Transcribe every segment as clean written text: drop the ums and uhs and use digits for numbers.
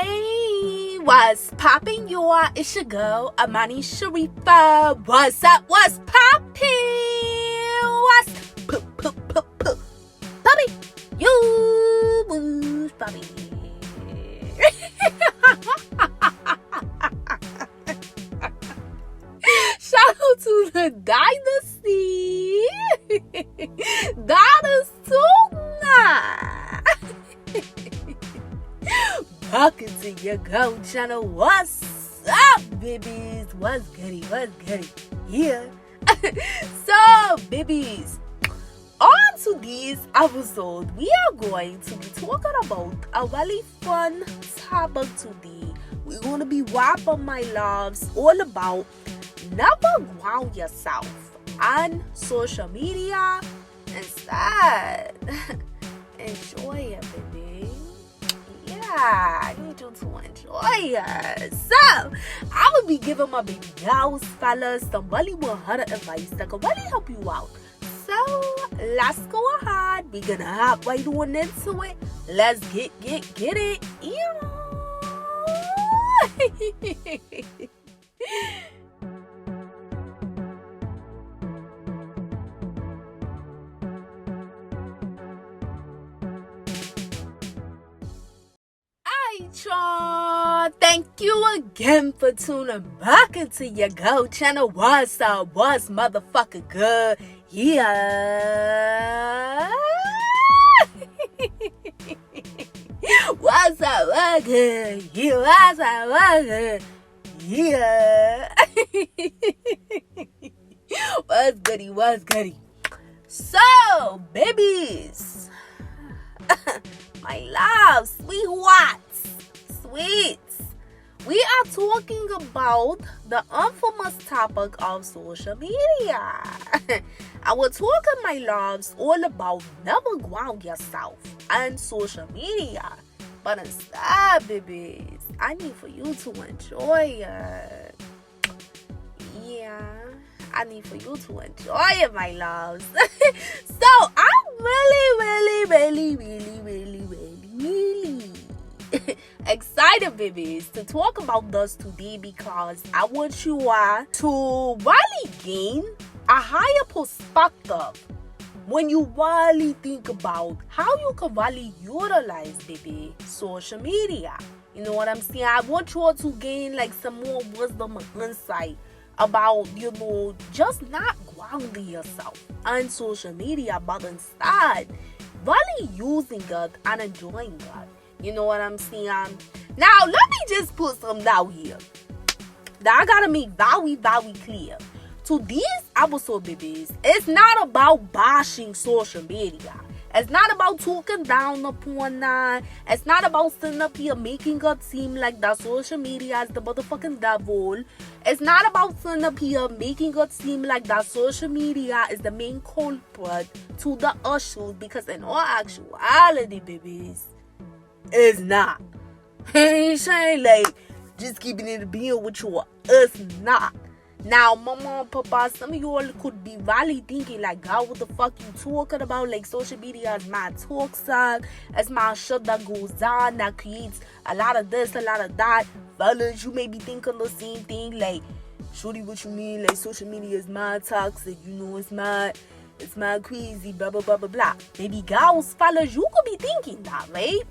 Hey, what's poppin', y'all? It's your girl, Amani Sharifa. What's up? What's poppin'? What's Bobby? You, Bobby. Shout out to the Dynasty. That is so nice. Welcome to your Go channel. What's up, babies? What's goody? What's goody? Yeah. So, babies, on today's episode, we are going to be talking about a really fun topic today. We're going to be wrapping my loves all about never ground yourself on social media. Instead, enjoy it, baby. Yeah, I need you to enjoy it. So, I will be giving my baby girls, fellas, some really 100 advice that can really help you out. So, let's go ahead. We're gonna hop right on into it. Let's get it. Yeah. Thank you again for tuning back into your Go channel. What's up? What's motherfucking good? Yeah. What's up? What good? Yeah. What's up? What good? Yeah. What's goody? What's goody? So, babies, my love, sweets, we are talking about the infamous topic of social media. I will talk, my loves, all about never ground yourself on social media. But instead, babies, I need for you to enjoy it. Yeah, I need for you to enjoy it, my loves. So, I'm really excited, babies, to talk about this today because I want you to really gain a higher perspective when you really think about how you can really utilize, baby, social media. You know what I'm saying? I want you all to gain like some more wisdom and insight about, just not grounding yourself on social media, but instead really using it and enjoying it. You know what I'm saying? Now, let me just put something out here that I gotta make very clear. To these episode, babies, it's not about bashing social media. It's not about talking down upon that. It's not about sitting up here making it seem like that social media is the motherfucking devil. It's not about sitting up here making it seem like that social media is the main culprit to the issues, because in all actuality, babies, it's not. Ain't saying like just keeping it being with you. It's not. Now, mama and papa, some of you all could be really thinking like, God, what the fuck you talking about? Like, social media is my toxic. It's my shit that goes on, that creates a lot of this, a lot of that. Fellas, you may be thinking the same thing. Like, shorty, what you mean? Like, social media is my toxic. It's my crazy, blah, blah, blah, blah, blah. Maybe girls, fellas, you could be thinking that, right?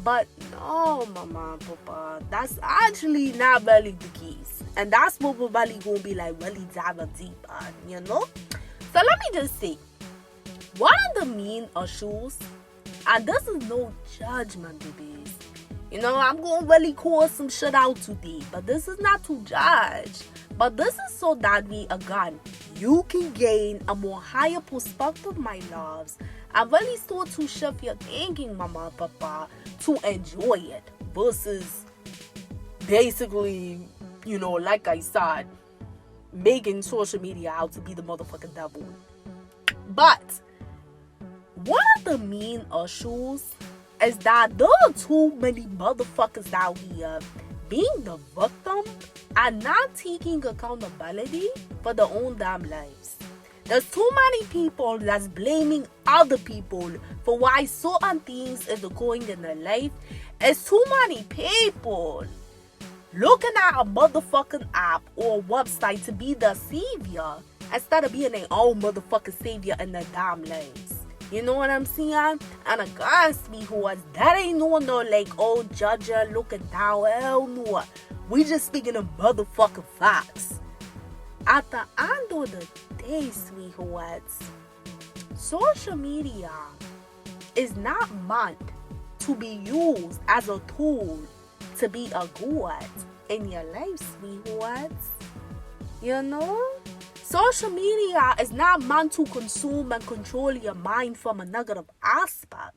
But no, mama and papa, that's actually not really the case. And that's what we're really going to be like really diving deep on, So let me just say, one of the main issues, and this is no judgment, babies. I'm going to really call some shit out today, but this is not to judge. But this is so that we, again, you can gain a more higher perspective, my loves, and really start to shift your thinking, mama and papa, to enjoy it versus basically, like I said, making social media out to be the motherfucking devil. But one of the main issues is that there are too many motherfuckers out here being the victim and not taking accountability for their own damn lives. There's too many people that's blaming other people for why certain things is going in their life It's too many people looking at a motherfucking app or website to be the savior instead of being their own motherfucking savior in their damn lives. You know what I'm saying? And against me, that ain't no like, oh, judging, looking down. Hell no. We just speaking of motherfucking facts. At the end of the day, sweethearts, social media is not meant to be used as a tool to be a god in your life, sweethearts. You know? Social media is not meant to consume and control your mind from a negative aspect.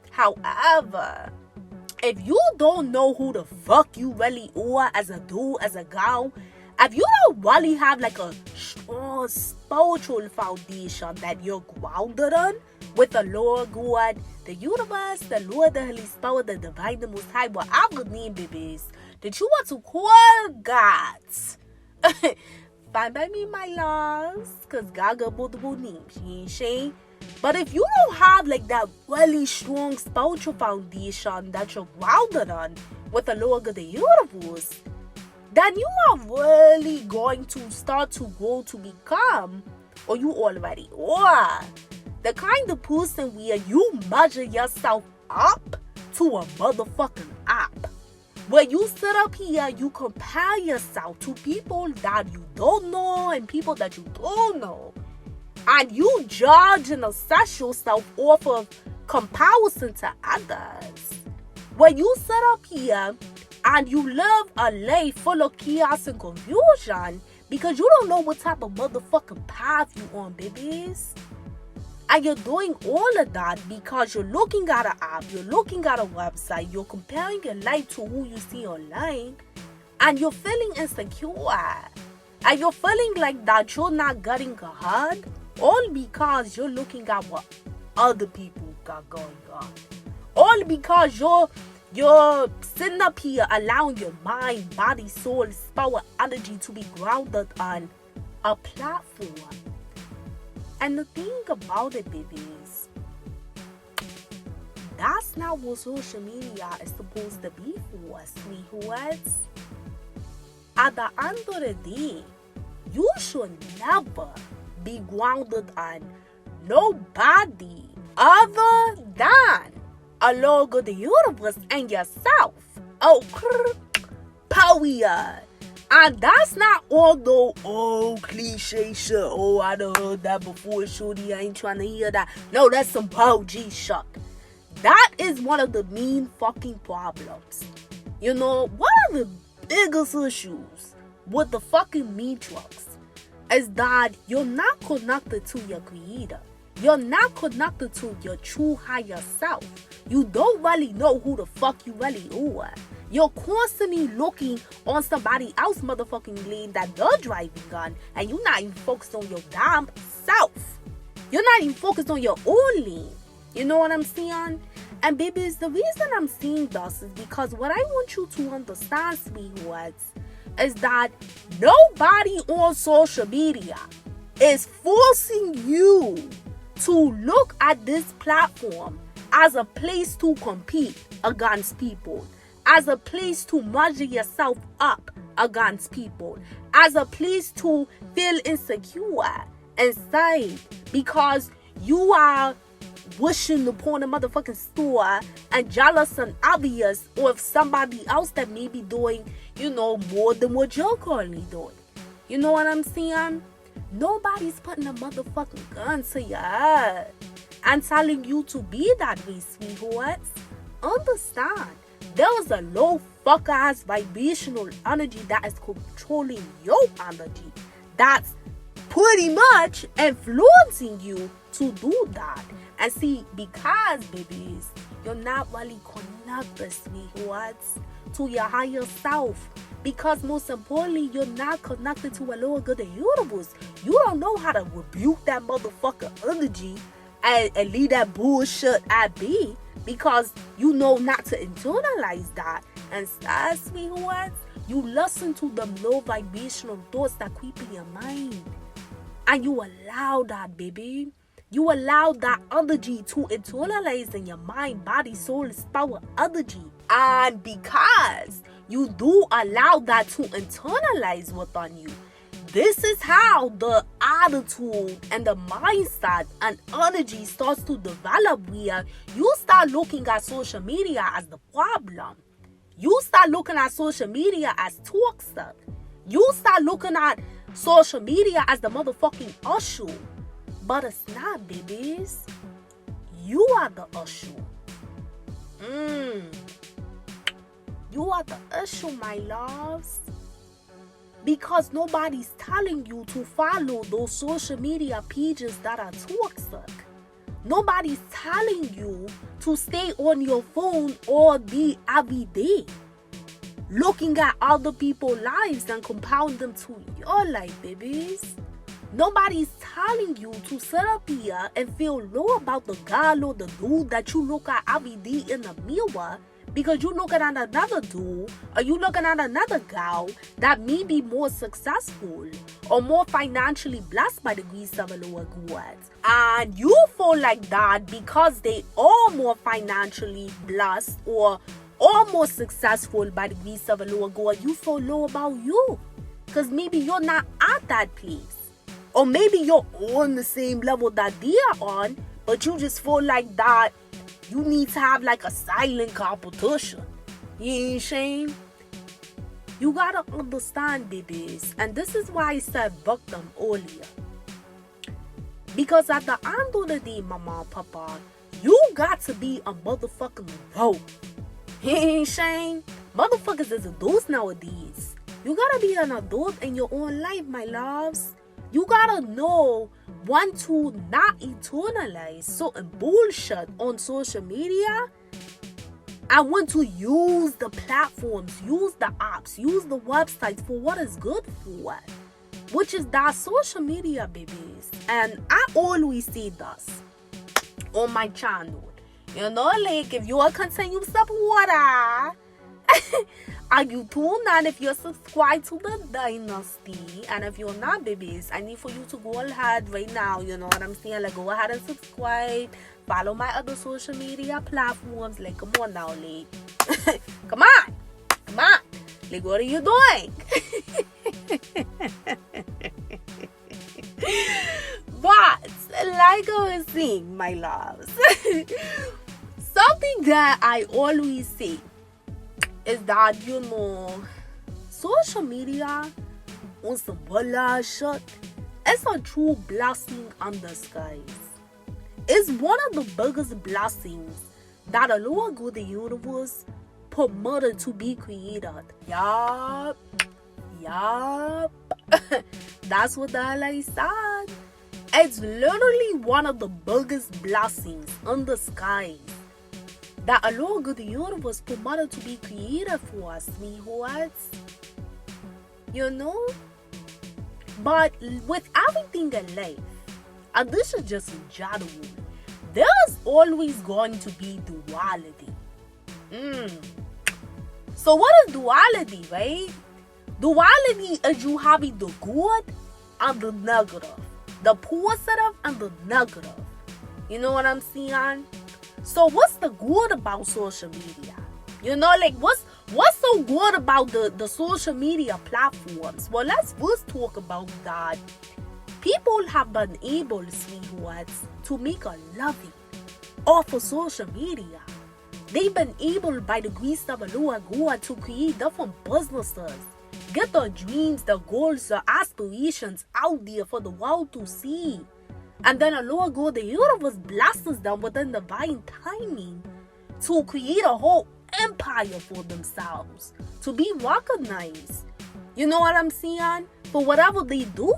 However, if you don't know who the fuck you really are as a dude, as a girl, if you don't really have like a strong spiritual foundation that you're grounded on with the Lord God, the universe, the Lord, the Holy Spirit, the divine, the Most High, whatever name, babies, that you want to call gods. Fine by me, my loves, because God got multiple names, she. But if you don't have like that really strong spiritual foundation that you're grounded on with the Lord of the universe, then you are really going to start to grow to become, or you already are, the kind of person where you measure yourself up to a motherfucking app. Where you sit up here, you compare yourself to people that you don't know and people that you don't know. And you judge and assess yourself off of comparison to others. Where you sit up here and you live a life full of chaos and confusion because you don't know what type of motherfucking path you on, babies. And you're doing all of that because you're looking at an app, you're looking at a website, you're comparing your life to who you see online, and you're feeling insecure. And you're feeling like that you're not getting ahead, all because you're looking at what other people got going on. All because you're sitting up here allowing your mind, body, soul, spirit, energy to be grounded on a platform. And the thing about it, babies, that's not what social media is supposed to be for, sweethearts. At the end of the day, you should never be grounded on nobody other than a Lord of the universe and yourself. Oh, power. And that's not all the cliche shit. Oh, I done heard that before, shorty. I ain't trying to hear that. No, that's some OG shit. That is one of the main fucking problems. You know, one of the biggest issues with the fucking matrix is that you're not connected to your creator. You're not connected to your true higher self. You don't really know who the fuck you really are. You're constantly looking on somebody else motherfucking lane that they're driving on, and you're not even focused on your damn self. You're not even focused on your own lane. You know what I'm saying? And babies, the reason I'm saying this is because what I want you to understand, sweethearts, is that nobody on social media is forcing you to look at this platform as a place to compete against people, as a place to measure yourself up against people, as a place to feel insecure inside because you are wishing upon a motherfucking store and jealous and obvious of somebody else that may be doing, you know, more than what you're currently doing. You know what I'm saying? Nobody's putting a motherfucking gun to your head and telling you to be that way, sweethearts. Understand, there is a low fuck ass vibrational energy that is controlling your energy. That's pretty much influencing you to do that. And see, because babies, you're not really connected, sweethearts, to your higher self. Because most importantly, you're not connected to a lower good of the universe. You don't know how to rebuke that motherfucker energy and leave that bullshit at be. Because you know not to internalize that. And sweethearts, you listen to them low vibrational thoughts that creep in your mind. And you allow that, baby. You allow that energy to internalize in your mind, body, soul, spirit energy. And because you do allow that to internalize within you, this is how the attitude and the mindset and energy starts to develop, where you start looking at social media as the problem. You start looking at social media as toxic. You start looking at social media as the motherfucking issue. But it's not, babies. You are the issue. You are the issue, my loves. Because nobody's telling you to follow those social media pages that are toxic. Nobody's telling you to stay on your phone all day, every day, looking at other people's lives and compound them to your life, babies. Nobody's telling you to sit up here and feel low about the girl or the dude that you look at every day in the mirror, because you're looking at another dude or you looking at another girl that may be more successful or more financially blessed by the grace of the Lord God. And you feel like that because they are more financially blessed or more successful by the grace of the Lord God. You feel low about you because maybe you're not at that place. Or maybe you're on the same level that they are on, but you just feel like that you need to have like a silent competition. You ain't saying? You gotta understand, babies. And this is why I said victim earlier. Because at the end of the day, mama and papa, you got to be a motherfucking adult. You ain't saying? Motherfuckers is adults nowadays. You gotta be an adult in your own life, my loves. You gotta know when to not internalize certain bullshit on social media and when to use the platforms, use the apps, use the websites for what is good for, which is that social media, babies. And I always say this on my channel. You know, like, if you're a continued supporter, and you tune in if you're subscribed to the Dynasty. And if you're not, babies, I need for you to go ahead right now. You know what I'm saying? Like, go ahead and subscribe. Follow my other social media platforms. Like, come on now, like. Come on. Come on. Like, what are you doing? But, like I was saying, my loves, something that I always say is that, you know, social media on some bullshit shit, it's a true blessing in disguise. It's one of the biggest blessings that the Lord God of the universe permitted to be created. Yup. That's what the Allah said. It's literally one of the biggest blessings in disguise that a Lord God of the universe permitted to be created for us, sweethearts. You know? But with everything in life, and this is just in general, there's always going to be duality. So what is duality, right? Duality is you having the good and the negative, the positive and the negative. You know what I'm saying? So what's the good about social media? You know, like, what's so good about the social media platforms? Well, let's first talk about that. People have been able, sweethearts, to make a living off of social media. They've been able, by the grace of the Lord God, to create different businesses, get their dreams, their goals, their aspirations out there for the world to see. And then the Lord God, the universe, blesses them within divine timing to create a whole empire for themselves, to be recognized. You know what I'm saying? For whatever they do.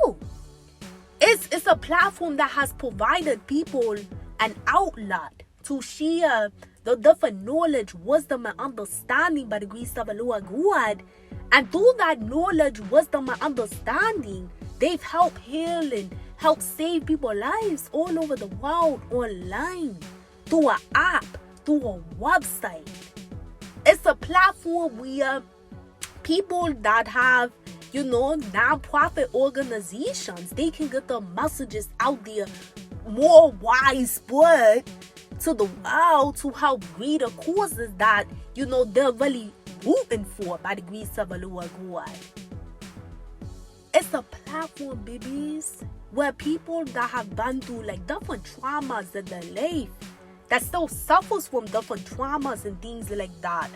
It's a platform that has provided people an outlet to share the different knowledge, wisdom, and understanding by the grace of the Lord God. And through that knowledge, wisdom, and understanding, they've helped heal and help save people's lives all over the world online, through an app, through a website. It's a platform where people that have, you know, non-profit organizations, they can get their messages out there more widespread to the world to help greater causes that, they're really rooting for by the grace of Allah God. It's a platform, babies, where people that have gone through like different traumas in their life, that still suffers from different traumas and things like that,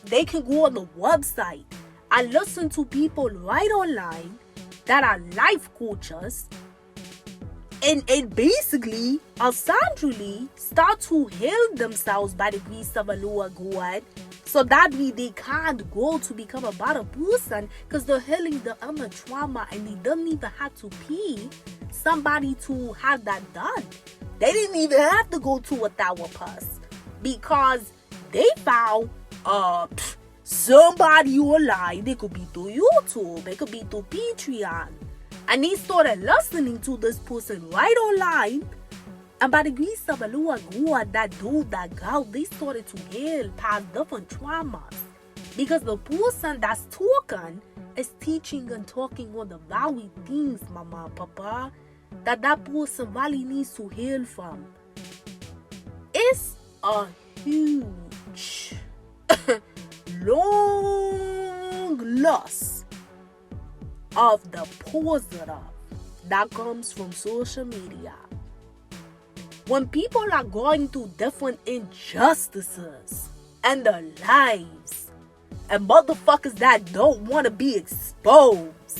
they can go on the website and listen to people right online that are life coaches and basically, essentially, start to heal themselves by the grace of Allah God, so that way they can't go to become a better person because they're healing the inner trauma and they don't even have to pay somebody to have that done. They didn't even have to go to a therapist because they found somebody online. It could be through YouTube, it could be through Patreon, and they started listening to this person right online. And by the grace of Allah God, that dude, that girl, they started to heal past different traumas. Because the person that's talking is teaching and talking on the very things, mama and papa, that person really needs to heal from. It's a huge, long loss of the positive that comes from social media. When people are going through different injustices in their lives, and motherfuckers that don't want to be exposed,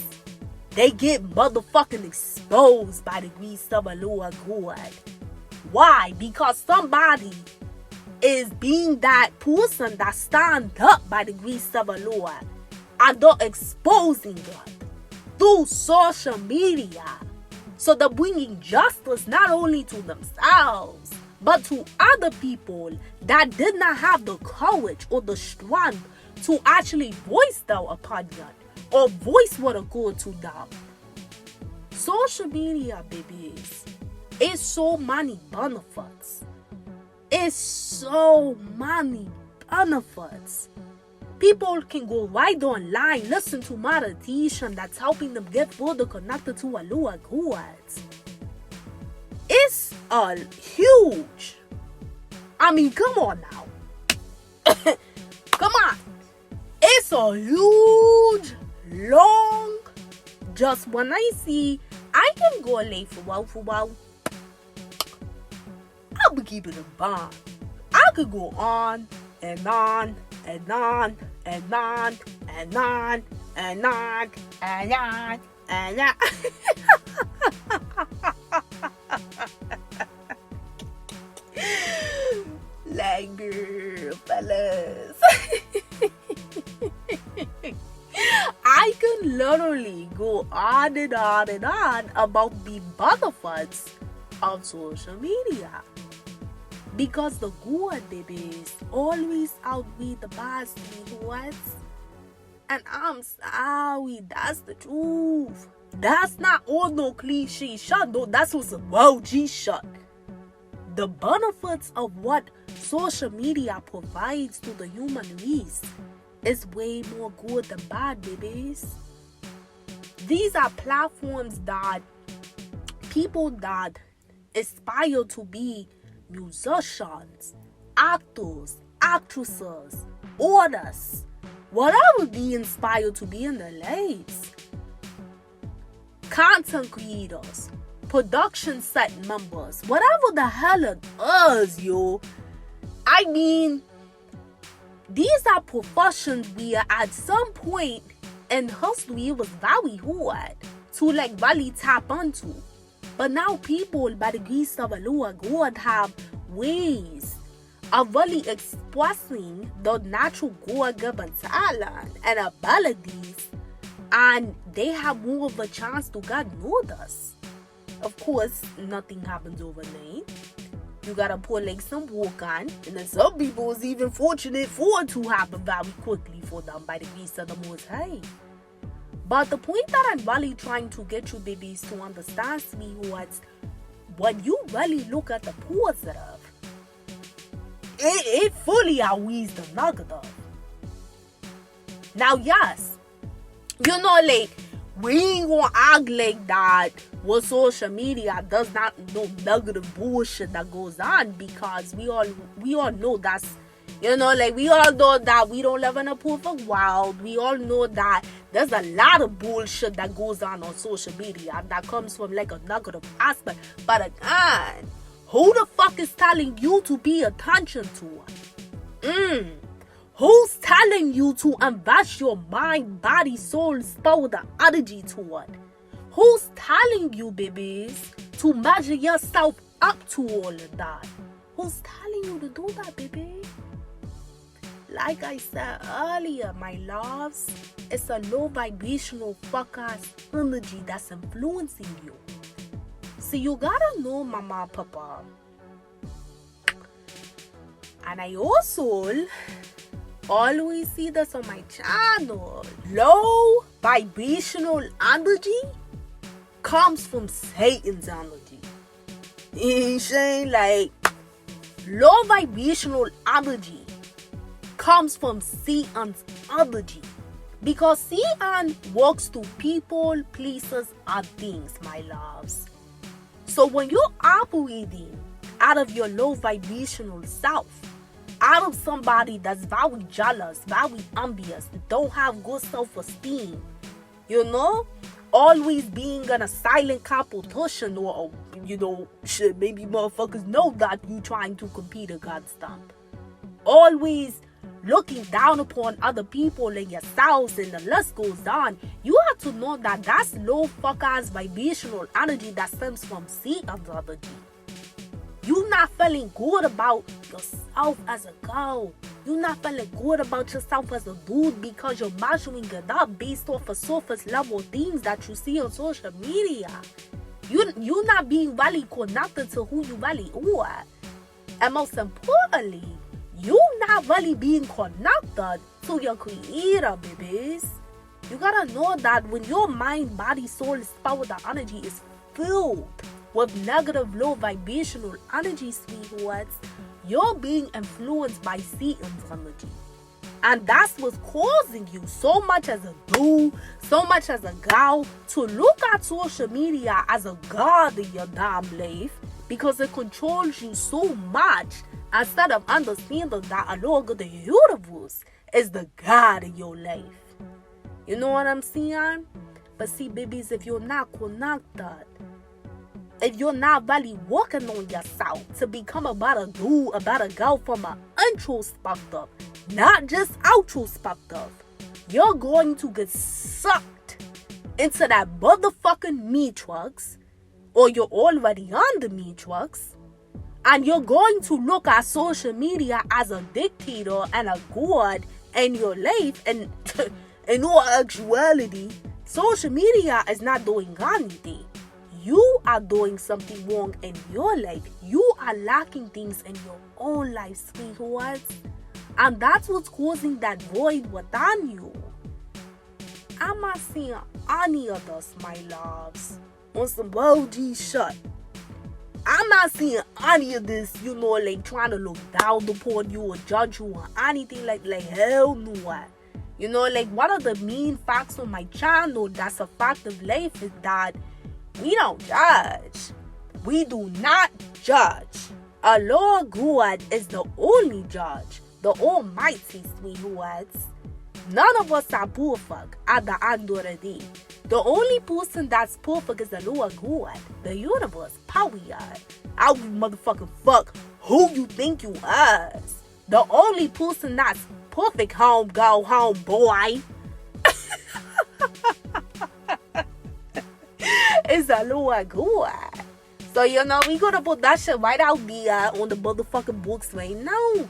they get motherfucking exposed by the grace of Allah God. Why? Because somebody is being that person that stand up by the grace of Allah, and they're exposing them through social media. So they're bringing justice not only to themselves, but to other people that did not have the courage or the strength to actually voice their opinion or voice what occurred to them. Social media, babies, is so many benefits. It's so many benefits. People can go right online, listen to meditation that's helping them get further connected to Allah God. It's a huge. Come on now. Come on. It's a huge, long. Just when I see I can go late for a while, I'll be keeping it bond. I could go on and on and on and on and on and on and on and on. Like, girl, fellas. I can literally go on and on and on about the benefits of social media. Because the good, babies, always outweigh the bad, sweethearts. And I'm sorry, that's the truth. That's not all no cliche shit. No, that's what's a OG shit. The benefits of what social media provides to the human race is way more good than bad, babies. These are platforms that people that aspire to be musicians, actors, actresses, artists, whatever they inspire to be in their lives, content creators, production set members, whatever the hell it is, yo. These are professions where at some point in history it was very hard to really tap into. But now people, by the grace of Allah God, have ways of really expressing the natural God-given talent and abilities, and they have more of a chance to get noticed. Of course, nothing happens overnight. You gotta put some work on, and then some people is even fortunate for it to happen very quickly for them by the grace of the Most High. But the point that I'm really trying to get you babies to understand, sweethearts, when you really look at the positive, it fully outweighs the negative. Now, yes, we ain't gonna act like that what social media does not know negative bullshit that goes on, because we all know that's, you know, like, we all know that we don't live in a perfect world. We all know that there's a lot of bullshit that goes on social media that comes from like a negative aspect. But again, who the fuck is telling you to pay attention to it? Who's telling you to invest your mind, body, soul, spirit, and energy to it? Who's telling you, babies, to measure yourself up to all of that? Who's telling you to do that, baby? Like I said earlier, my loves, it's a low vibrational fuck-ass energy that's influencing you. So you gotta know, mama, papa. And I also always see this on my channel. Low vibrational energy comes from Satan's energy. You know what I'm saying? Like, low vibrational energy comes from Satan's energy, because Satan works to people, places, and things, my loves. So when you're operating out of your low vibrational self, out of somebody that's very jealous, very envious, don't have good self-esteem, you know, always being in a silent competition, or, you know, shit, maybe motherfuckers know that you trying to compete against them. Always looking down upon other people and yourselves, and the list goes on. You have to know that that's low fuck-ass vibrational energy that stems from Satan's energy. You not feeling good about yourself as a girl. You not feeling good about yourself as a dude, because you're measuring it up based off of surface level things that you see on social media. You not being really connected to who you really are. And most importantly, you not really being connected to your creator, babies. You gotta know that when your mind, body, soul, spirit, and energy is filled with negative, low vibrational energy, sweethearts, you're being influenced by Satan's energy. And that's what's causing you, so much as a dude, so much as a girl, to look at social media as a god in your damn life, because it controls you so much, instead of understanding that a Lord of the universe is the God in your life. You know what I'm saying? But see, babies, if you're not connected, if you're not really working on yourself to become a better dude, a better girl from an introspective, not just outrospective, you're going to get sucked into that motherfucking matrix, or you're already on the matrix, and you're going to look at social media as a dictator and a god in your life. And in all actuality, social media is not doing anything. You are doing something wrong in your life. You are lacking things in your own life, sweethearts. And that's what's causing that void within you. I'm not seeing any of this, my loves, on some OG shit. I'm not seeing any of this, you know, like trying to look down upon you or judge you or anything like hell no. You know, like, one of the main facts on my channel that's a fact of life is that we don't judge. We do not judge. Our Lord God is the only judge, the Almighty, sweethearts. None of us are perfect at the end of the day. The only person that's perfect is the Lord God, the universe, period. I don't motherfucking fuck who you think you are. The only person that's perfect, home girl, home boy, is the Lord God. So, you know, we gonna put that shit right out there on the motherfucking books right now.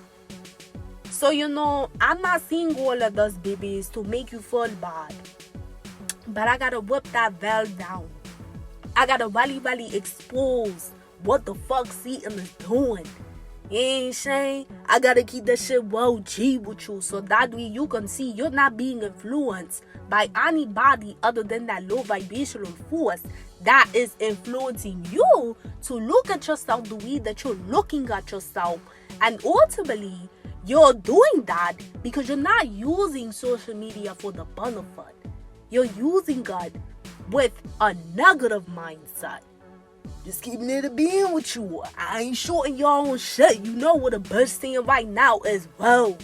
So, you know, I'm not seeing all of those babies to make you feel bad. But I gotta whip that veil down. I gotta really expose what the fuck Satan is doing. You ain't saying? I gotta keep that shit well G with you, so that way you can see you're not being influenced by anybody other than that low vibrational force that is influencing you to look at yourself the way that you're looking at yourself. And ultimately, you're doing that because you're not using social media for the benefit. You're using it with a negative mindset. Just keeping it a being with you. I ain't shorting y'all on shit. You know what the best thing right now is, well.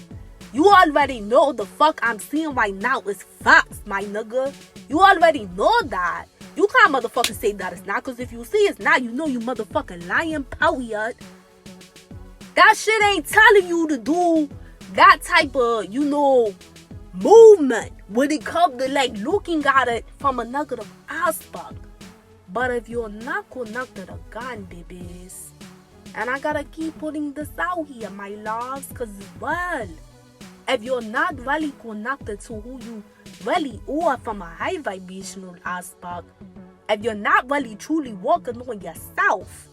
You already know the fuck I'm seeing right now is facts, my nigga. You already know that. You can't motherfucking say that it's not, because if you see it's not, you know you motherfucking lying, period. That shit ain't telling you to do that type of, movement when it comes to like looking at it from a negative aspect. But if you're not connected again, babies, and I gotta keep putting this out here, my loves, because, well, if you're not really connected to who you really are from a high vibrational aspect, if you're not really truly working on yourself,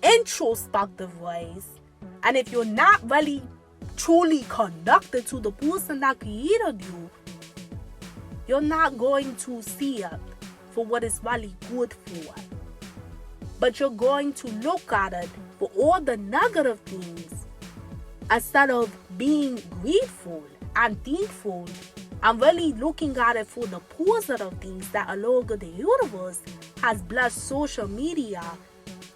introspective ways, and if you're not really truly connected to the person that created you, you're not going to see it for what it's really good for. But you're going to look at it for all the negative things instead of being grateful and thankful and really looking at it for the positive things that along the universe has blessed social media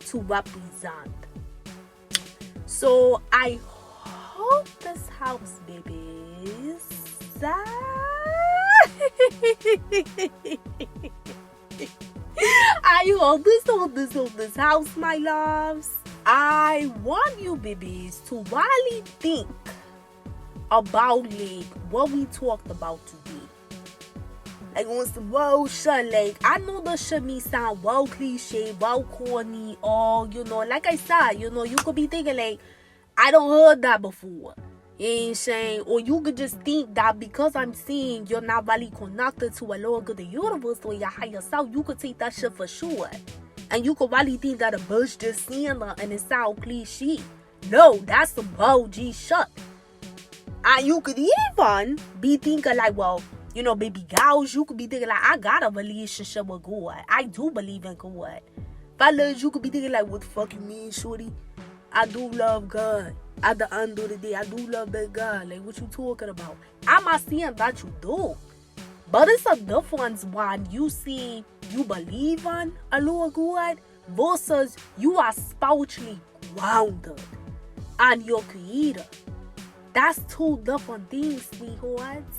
to represent. So I hope this helps, babies. I hope this helps, my loves. I want you babies to really think about like what we talked about today. Like on some well shit, like I know this shit may sound well cliche, well corny, or like I said, you could be thinking like, I don't heard that before. You ain't saying, or you could just think that because I'm saying you're not really connected to a Lord of the universe or your higher self, you could take that shit for sure. And you could really think that a bush just saying that and it sound cliche. No, that's some OG shit. And you could even be thinking like, well, baby girls, you could be thinking like, I got a relationship with God. I do believe in God. Fellas, you could be thinking like, what the fuck you mean, shorty? I do love God. At the end of the day, I do love that God. Like, what you talking about? I'm not saying that you do. But it's a difference when you see you believe in a Lord God versus you are spiritually grounded and your creator. That's two different things, sweethearts.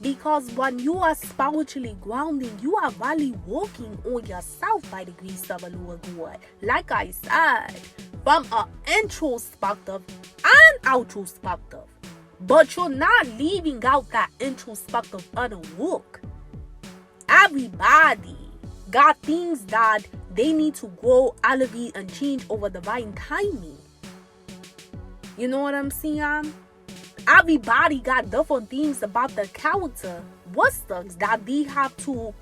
Because when you are spiritually grounding, you are really working on yourself by the grace of the Lord God. Like I said, from an introspective and outrospective. But you're not leaving out that introspective other work. Everybody got things that they need to grow, elevate, and change over divine timing. You know what I'm saying? Everybody got different things about their character, wisdoms that they have to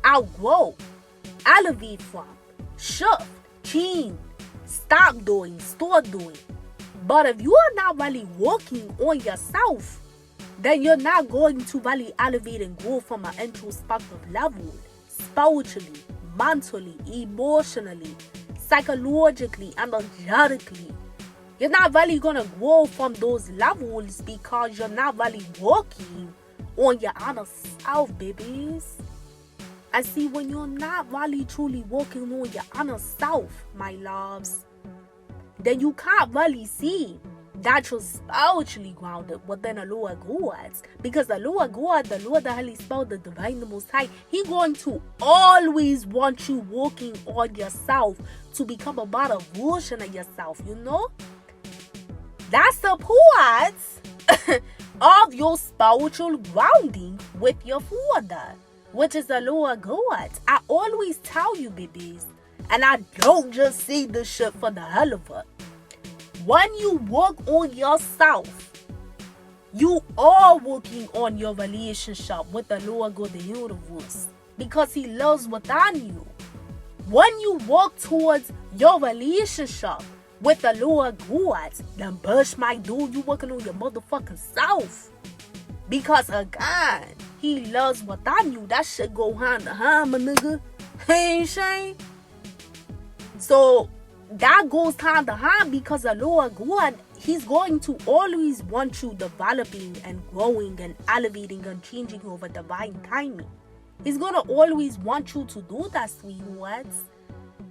outgrow, elevate from, shift, change, stop doing, start doing. But if you are not really working on yourself, then you're not going to really elevate and grow from an introspective level, spiritually, mentally, emotionally, psychologically, energetically. You're not really going to grow from those levels because you're not really working on your inner self, babies. And see, when you're not really truly working on your inner self, my loves, then you can't really see that you're spiritually grounded within the Lord Gods. Because the Lord God, the Lord, the Holy Spirit, the Divine, the Most High, He's going to always want you working on yourself to become a better version of yourself, That supports of your spiritual grounding with your Father, which is the Lord God. I always tell you, babies, and I don't just say this shit for the hell of it. When you work on yourself, you are working on your relationship with the Lord God of the universe because He lives within you. When you work towards your relationship with the Lord God, then bush might do you working on your motherfucking self. Because again, He loves within you. That shit go hand to hand, my nigga. Ain't Shane? So that goes hand to hand because the Lord God, He's going to always want you developing and growing and elevating and changing over divine timing. He's gonna always want you to do that, sweethearts.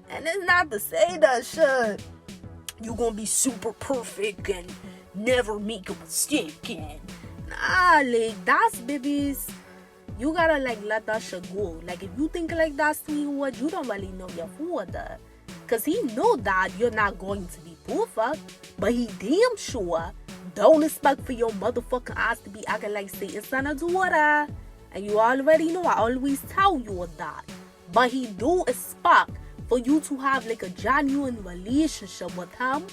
And it's not to say that shit, you're gonna be super perfect and never make a mistake. And nah, like, that's babies. You gotta like let that shit go. Like, if you think like that, sweetheart, you don't really know your father. Cause he know that you're not going to be perfect. But he damn sure don't expect for your motherfucking eyes to be acting like Satan's son or daughter. And you already know, I always tell you that. But he do expect for you to have like a genuine relationship with him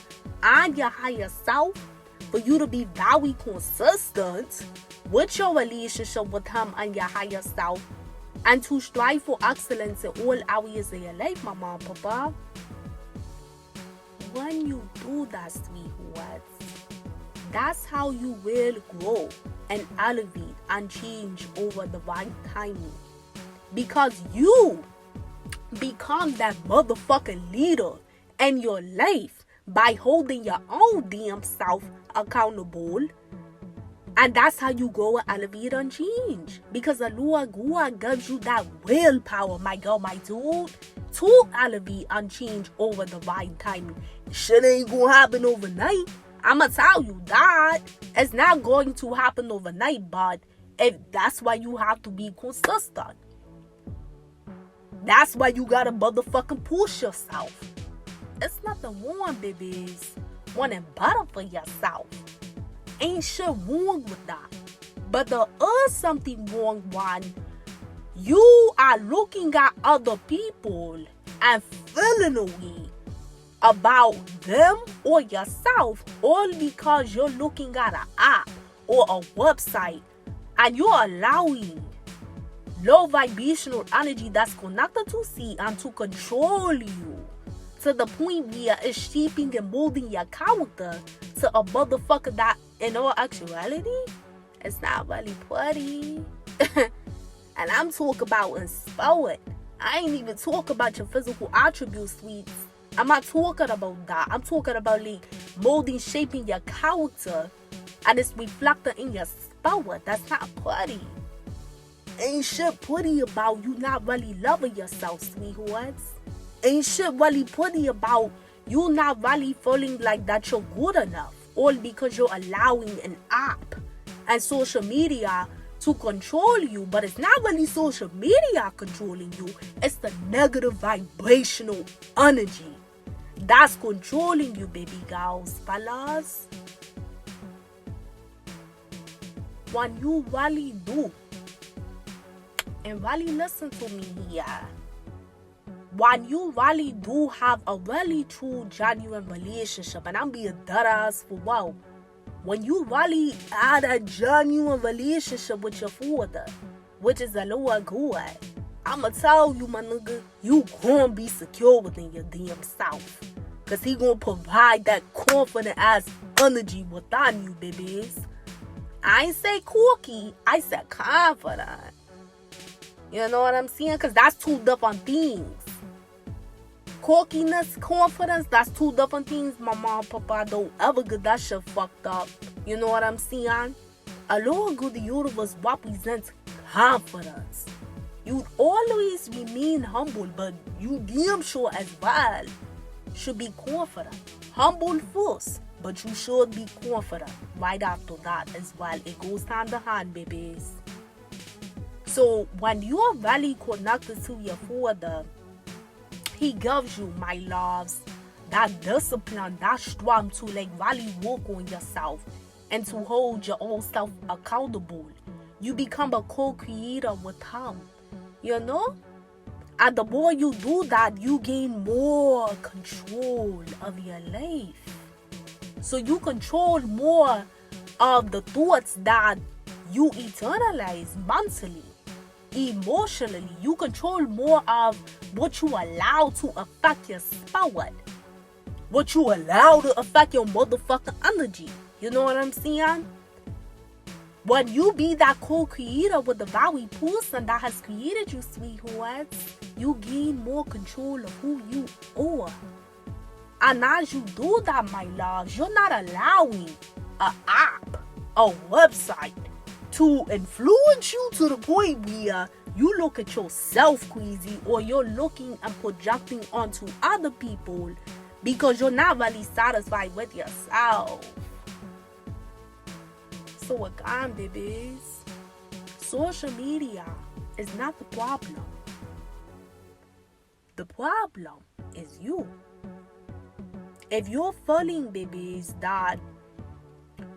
and your higher self. For you to be very consistent with your relationship with him and your higher self. And to strive for excellence in all areas of your life, mama and papa. When you do that, sweethearts, that's how you will grow and elevate and change over the right timing. Because you become that motherfucking leader in your life by holding your own damn self accountable. And that's how you go and elevate and change. Because the Lord God gives you that willpower, my girl, my dude, to elevate and change over the right timing. Shit ain't gonna happen overnight. I'ma tell you that. It's not going to happen overnight, but if that's why you have to be consistent. That's why you gotta motherfucking push yourself. It's nothing wrong, babies, wanting better for yourself. Ain't shit wrong with that. But there is something wrong when you are looking at other people and feeling a way about them or yourself all because you're looking at an app or a website and you're allowing low vibrational energy that's connected to C and to control you to the point where it's shaping and molding your character to a motherfucker that in all actuality it's not really pretty. And I'm talking about in spirit. I ain't even talking about your physical attributes, sweets. I'm not talking about that. I'm talking about like molding, shaping your character, and it's reflected in your spirit. That's not pretty. Ain't shit pretty about you not really loving yourself, sweethearts. Ain't shit really pretty about you not really feeling like that you're good enough, all because you're allowing an app and social media to control you. But it's not really social media controlling you. It's the negative vibrational energy that's controlling you, baby girls, fellas. When you really do, and really listen to me here, when you really do have a really true, genuine relationship, and I'm being dead ass for wow, when you really had a genuine relationship with your father, which is a lower God, I'ma tell you, my nigga, you gonna be secure within your damn self. Cause he gonna provide that confident ass energy within you, babies. I ain't say cocky, I said confident. You know what I'm saying? Cause that's two different things. Cockiness, confidence, that's two different things. My mom, papa, don't ever get that shit fucked up. You know what I'm saying? A Lord good, the universe represents confidence. You'd always remain humble, but you damn sure as well should be confident. Humble first, but you should be confident right after that as well. It goes hand to hand, babies. So when you are really connected to your father, he gives you, my loves, that discipline, that strength to like really work on yourself and to hold your own self accountable. You become a co-creator with him, you know? And the more you do that, you gain more control of your life. So you control more of the thoughts that you internalize mentally, emotionally. You control more of what you allow to affect your spirit, what you allow to affect your motherfucking energy. You know what I'm saying? When you be that co-creator with the very person that has created you, sweethearts, you gain more control of who you are. And as you do that, my loves, you're not allowing an app, a website, to influence you to the point where you look at yourself crazy, or you're looking and projecting onto other people because you're not really satisfied with yourself. So again, babies, social media is not the problem. The problem is you. If you're feeling, babies, that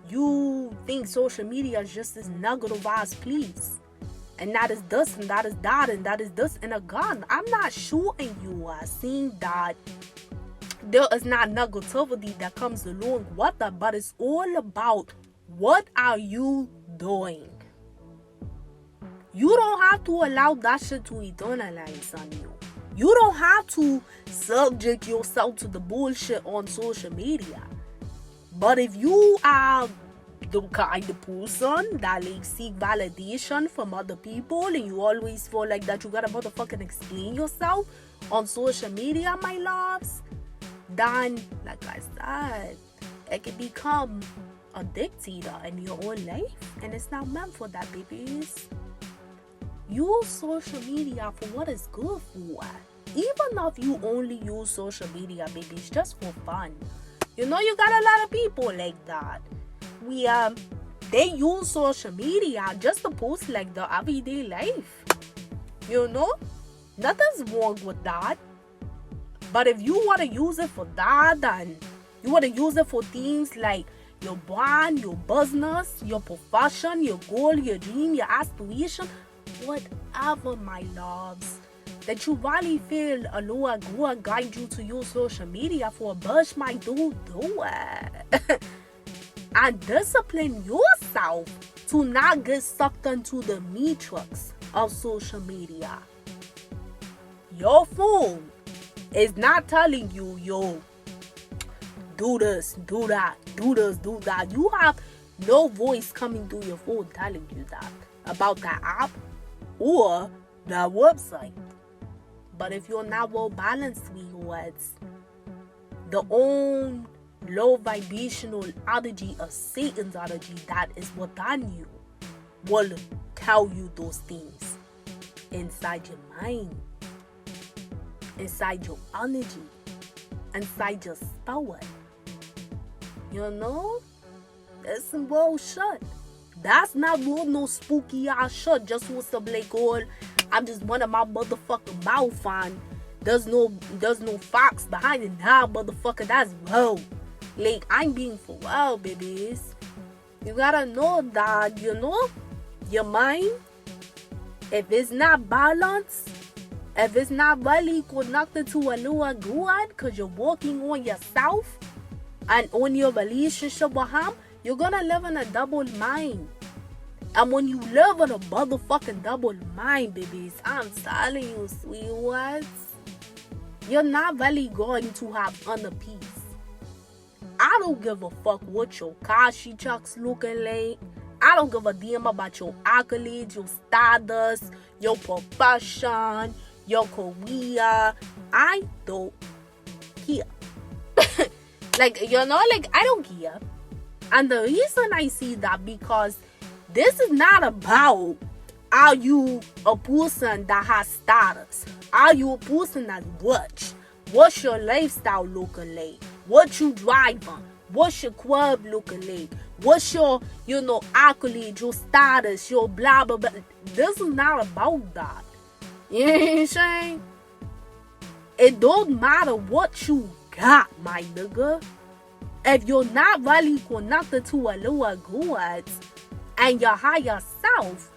you think social media is just this negative ass place, and that is this and that is that and that is this, and again, I'm not shooting you saying that there is not negativity that comes along with that, but it's all about what are you doing. You don't have to allow that shit to eternalize on you. You don't have to subject yourself to the bullshit on social media. But if you are the kind of person that like seek validation from other people, and you always feel like that you gotta motherfucking explain yourself on social media, my loves, then, like I said, it can become a dictator in your own life, and it's not meant for that, babies. Use social media for what it's good for. Even if you only use social media, babies, just for fun. You know, you got a lot of people like that. They use social media just to post like the everyday life. You know, nothing's wrong with that. But if you want to use it for that, and you want to use it for things like your brand, your business, your profession, your goal, your dream, your aspiration, whatever, my loves, that you really feel a Lord will guide you to use social media for a bush, my dude, do it. And discipline yourself to not get sucked into the matrix of social media. Your phone is not telling you, yo, do this, do that, do this, do that. You have no voice coming through your phone telling you that about that app or that website. But if you're not well balanced towards the own low vibrational energy of Satan's energy that is within you, will tell you those things inside your mind, inside your energy, inside your spirit. You know, that's some bullshit. That's not no spooky ass shit. Just with some like, oh, I'm just one of my motherfucking mouth on. There's no facts behind it. Nah, motherfucker, that's real. Like, I'm being for real, babies. You gotta know that, you know, your mind, if it's not balanced, if it's not really connected to a lower God, because you're working on yourself and on your relationship with Him, you're gonna live in a double mind. And when you live in a motherfucking double mind, babies, I'm telling you, sweethearts, you're not really going to have inner peace. I don't give a fuck what your Kashi chucks looking like. I don't give a damn about your accolades, your status, your profession, your career. I don't care. Like, you know, like, I don't care. And the reason I see that, because this is not about, are you a person that has status? Are you a person that's rich? What's your lifestyle looking like? What you driving? What's your club looking like? What's your, you know, accolade, your status, your blah, blah, blah. This is not about that. You know what I'm saying? It don't matter what you got, my nigga. If you're not really connected to a lower God and your higher self,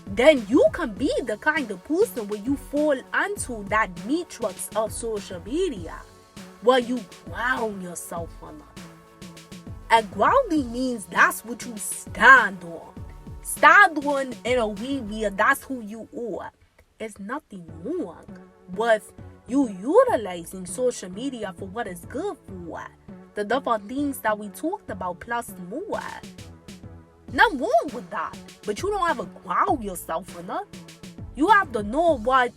then you can be the kind of person where you fall into that matrix of social media, where you ground yourself on it. And grounding means that's what you stand on. Stand on in a way where that's who you are. It's nothing wrong with you utilizing social media for what it's good for. The different things that we talked about plus more. Nothing wrong with that. But you don't have to ground yourself in it. You have to know what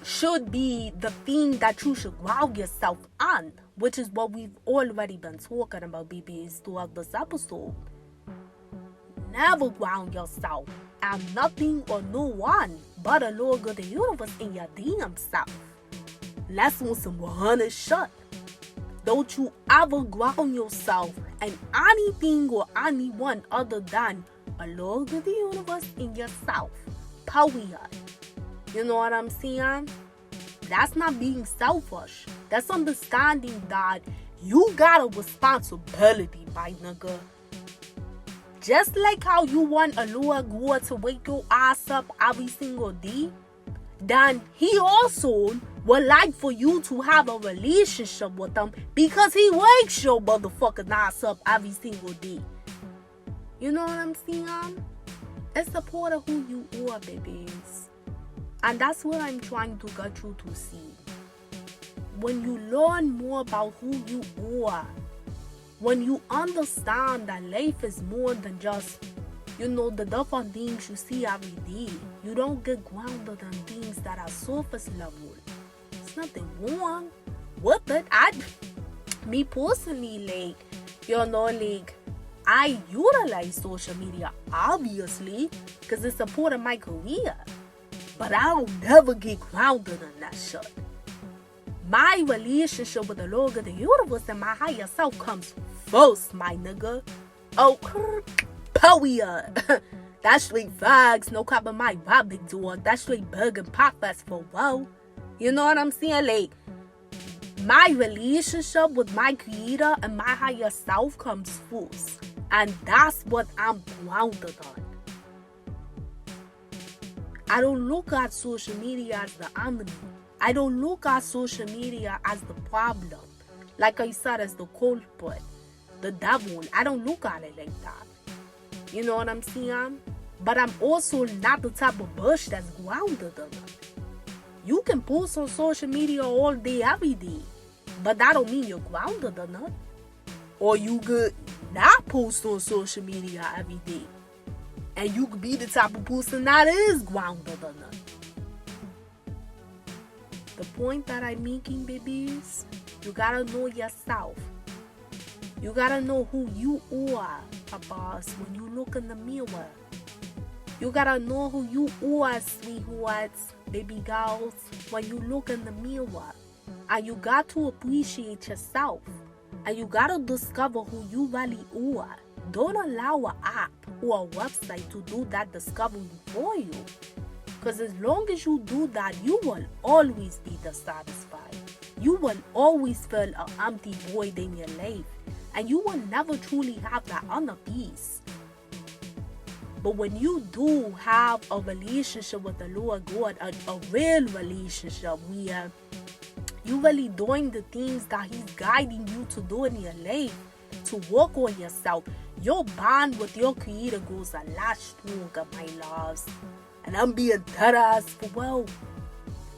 should be the thing that you should ground yourself on, which is what we've already been talking about, babies, throughout this episode. Never ground yourself am nothing or no one but a Lord of the universe in your damn self. Let's want some 100 shut. Don't you ever ground yourself in anything or anyone other than a Lord of the universe in yourself. Period. You know what I'm saying? That's not being selfish. That's understanding that you got a responsibility, my nigga. Just like how you want a Lord God to wake your ass up every single day, then he also would like for you to have a relationship with him because he wakes your motherfucking ass up every single day. You know what I'm saying? It's a part of who you are, babies. And that's what I'm trying to get you to see. When you learn more about who you are, when you understand that life is more than just, the different things you see every day, you don't get grounded on things that are surface level. There's nothing wrong with it. Me personally, I utilize social media, obviously, because it's a part of my career. But I don't never get grounded on that shit. My relationship with the Lord of the universe and my higher self comes first, my nigga. Oh, period. That's straight vibes, no copy my vibe big door. That's straight bug and pop fast for wow. You know what I'm saying? My relationship with my creator and my higher self comes first. And that's what I'm grounded on. I don't look at social media as the enemy. I don't look at social media as the problem. Like I said, as the culprit, the devil. I don't look at it like that. You know what I'm saying? But I'm also not the type of bush that's grounded in it. You can post on social media all day, every day. But that don't mean you're grounded in it. Or you could not post on social media every day. And you could be the type of person that is grounded in it. The point that I'm making, babies, you gotta know yourself. You gotta know who you are, papas, when you look in the mirror. You gotta know who you are, sweethearts, baby girls, when you look in the mirror. And you got to appreciate yourself. And you gotta discover who you really are. Don't allow an app or a website to do that discovery for you. Because as long as you do that, you will always be dissatisfied. You will always feel an empty void in your life. And you will never truly have that inner peace. But when you do have a relationship with the Lord God, a real relationship where you really doing the things that He's guiding you to do in your life, to work on yourself, your bond with your Creator goes a lot stronger, my loves. And I'm being dead ass for well.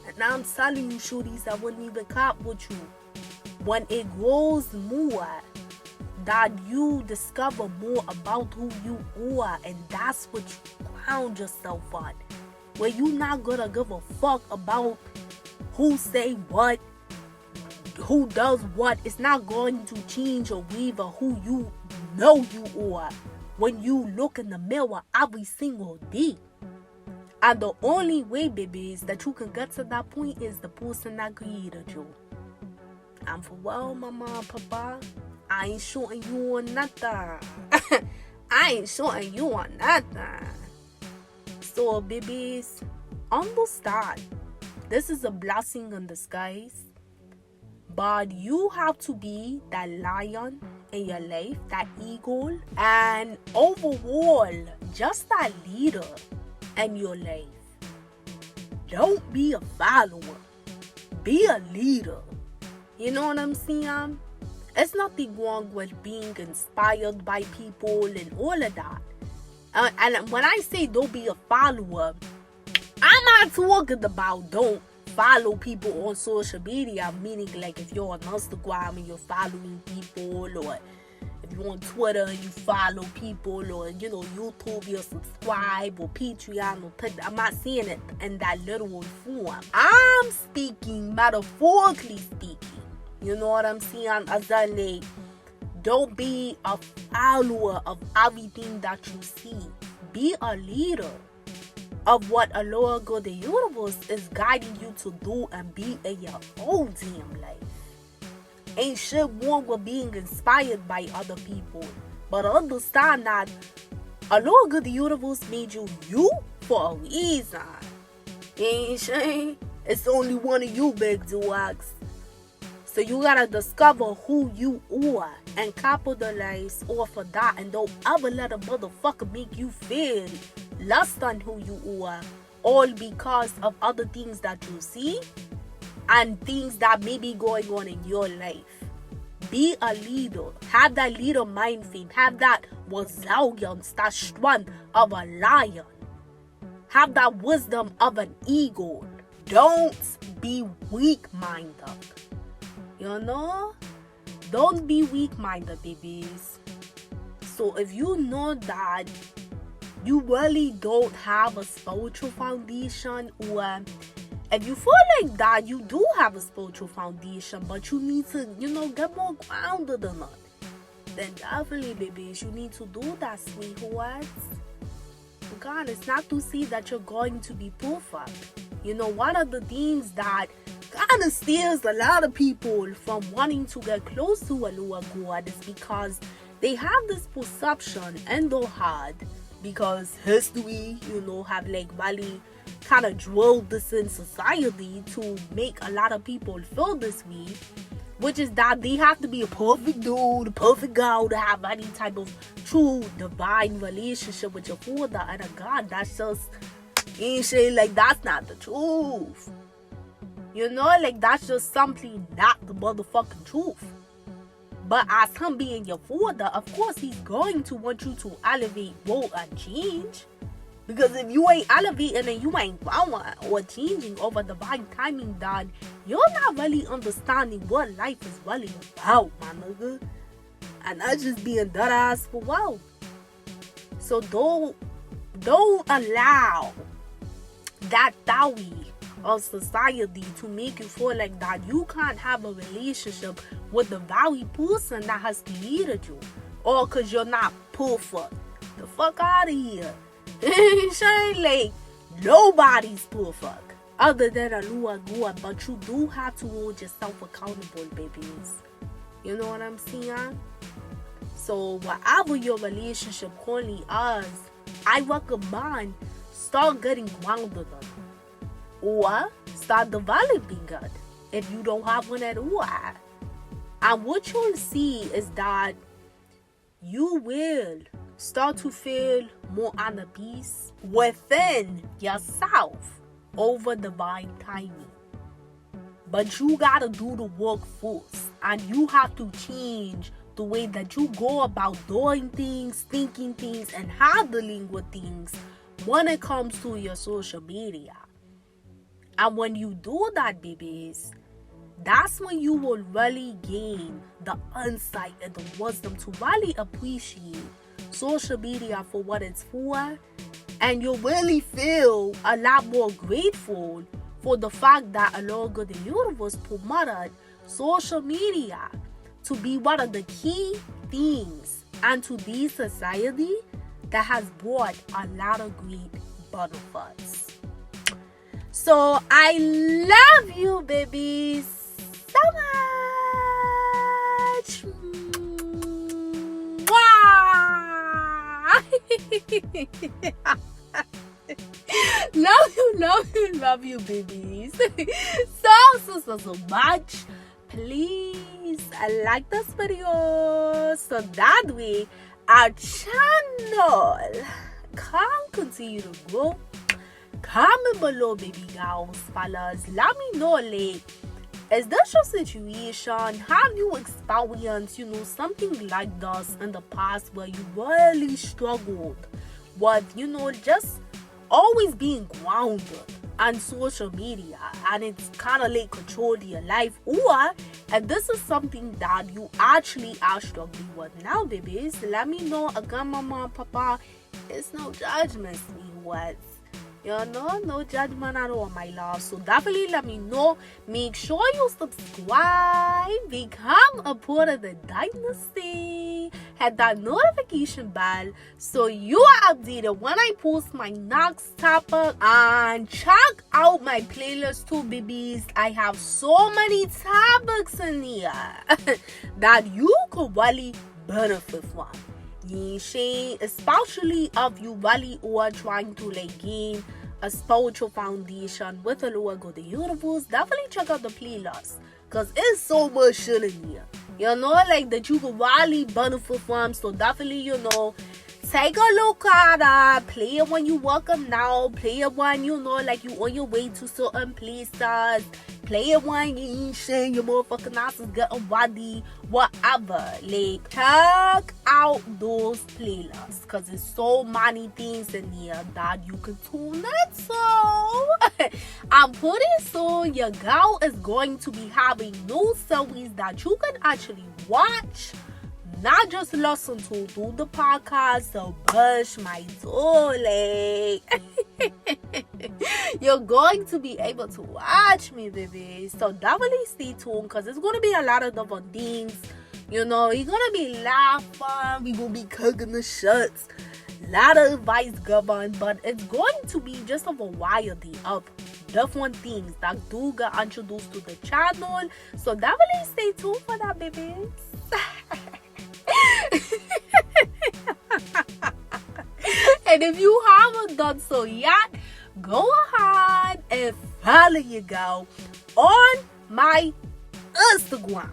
And I'm telling you, shorties, I wouldn't even cop with you. When it grows more, that you discover more about who you are, and that's what you ground yourself on. Where you're not gonna give a fuck about who say what, who does what. It's not going to change or waver who you know you are when you look in the mirror every single day. And the only way, babies, that you can get to that point is the person that created you. And for well, mama and papa, I ain't shorting you on nothing. I ain't shorting you on nothing. So, babies, understand, this is a blessing in disguise. But you have to be that lion in your life, that eagle, and overall, just that leader in your life. Don't be a follower. Be a leader. You know what I'm saying? It's nothing wrong with being inspired by people and all of that. And when I say don't be a follower, I'm not talking about don't follow people on social media, meaning like if you're on Instagram and you're following people, or if you're on Twitter and you follow people, or YouTube, you subscribe, or Patreon, or I'm not saying it in that literal form. I'm speaking metaphorically speaking. You know what I'm saying? As I like, don't be a follower of everything that you see. Be a leader. of what a lower good, the universe is guiding you to do and be in your own damn life. Ain't shit wrong with being inspired by other people, but understand that a lower good, the universe made you for a reason. Ain't shit. It's only one of you, big dogs. So you gotta discover who you are and capitalize off of that, and don't ever let a motherfucker make you feel less than who you are, all because of other things that you see and things that may be going on in your life. Be a leader. Have that leader mind frame. Have that resilience, that strength of a lion. Have that wisdom of an eagle. Don't be weak-minded. You know? Don't be weak-minded, babies. So if you know that you really don't have a spiritual foundation, or if you feel like that you do have a spiritual foundation, but you need to, get more grounded in it, then definitely, babies, you need to do that, sweethearts. God, it's not to say that you're going to be perfect. One of the things that kind of steers a lot of people from wanting to get close to a lower God is because they have this perception in their head, because history, have really kind of drilled this in society to make a lot of people feel this way, which is that they have to be a perfect dude, a perfect girl to have any type of true divine relationship with your father and a God. That's just ain't shit, like that's not the truth. That's just simply not the motherfucking truth. But as him being your father, of course he's going to want you to elevate, grow, and change. Because if you ain't elevating and you ain't growing or changing over divine timing, then you're not really understanding what life is really about, my nigga. And that's just being dead ass for wow. So don't allow that Tawi of society to make you feel like that you can't have a relationship with the very person that has created you, or because you're not perfect. The fuck out of here. Like, nobody's perfect other than a Lua Gua, but you do have to hold yourself accountable, babies. You know what I'm saying? So whatever your relationship currently is, I recommend start getting grounded on it, or start developing it if you don't have one at all. And what you'll see is that you will start to feel more at peace within yourself over divine timing. But you gotta do the work first, and you have to change the way that you go about doing things, thinking things, and handling with things when it comes to your social media. And when you do that, babies, that's when you will really gain the insight and the wisdom to really appreciate social media for what it's for, and you'll really feel a lot more grateful for the fact that along with the universe promoted social media to be one of the key things and to the society that has brought a lot of great benefits. So I love you, babies, so much. Love you, babies. So much. Please like this video so that way our channel can continue to grow. Comment below, baby girls, fellas. Let me know, like, is this your situation? Have you experienced, something like this in the past where you really struggled with, just always being grounded on social media, and it's kind of like controlling your life? Or if this is something that you actually are struggling with now, babies, let me know. Again, mama, papa, it's no judgment, sweethearts. You know, no judgment at all, my love. So definitely let me know. Make sure you subscribe, become a part of the Dynasty, hit that notification bell so you are updated when I post my next topic. And check out my playlist too, babies. I have so many topics in here that you could really benefit from. Nee Sha, especially if you really are trying to gain a spiritual foundation with the Lord God, the universe. Definitely check out the playlist because it's so much shit in here, you know, that you could really benefit from. So definitely, take a look at it. Play it when you wake up now. Play it when you on your way to certain places. Play it when you ain't saying your motherfucking ass is getting ready, whatever. Check out those playlists because there's so many things in here that you can tune into. I'm pretty sure your girl is going to be having new series that you can actually watch, not just listen to through the podcast. So brush my door, you're going to be able to watch me, baby. So definitely stay tuned because it's going to be a lot of different things. You're going to be laughing. We will be cooking the shirts. A lot of advice given, but it's going to be just a variety of different things that do get introduced to the channel. So definitely stay tuned for that, babies. And if you haven't done so yet, go ahead and follow your girl on my Instagram.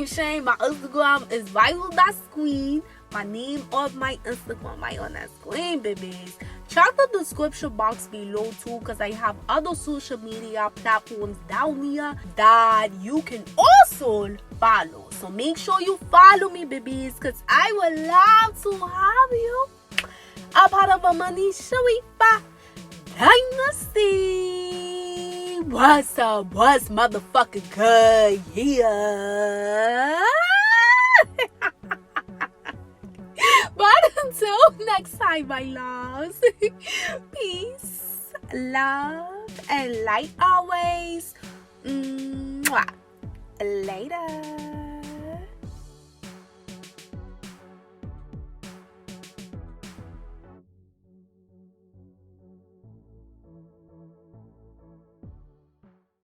Shame, my Instagram is right on that screen. My name of my Instagram right on that screen, babies. Check the description box below too, because I have other social media platforms down here that you can also follow. So make sure you follow me, babies, because I would love to have you a part of a money Sharifa Dynasty. What's up? What's motherfucking good? Yeah. But until next time, my loves, peace, love, and light always. Mwah. Later.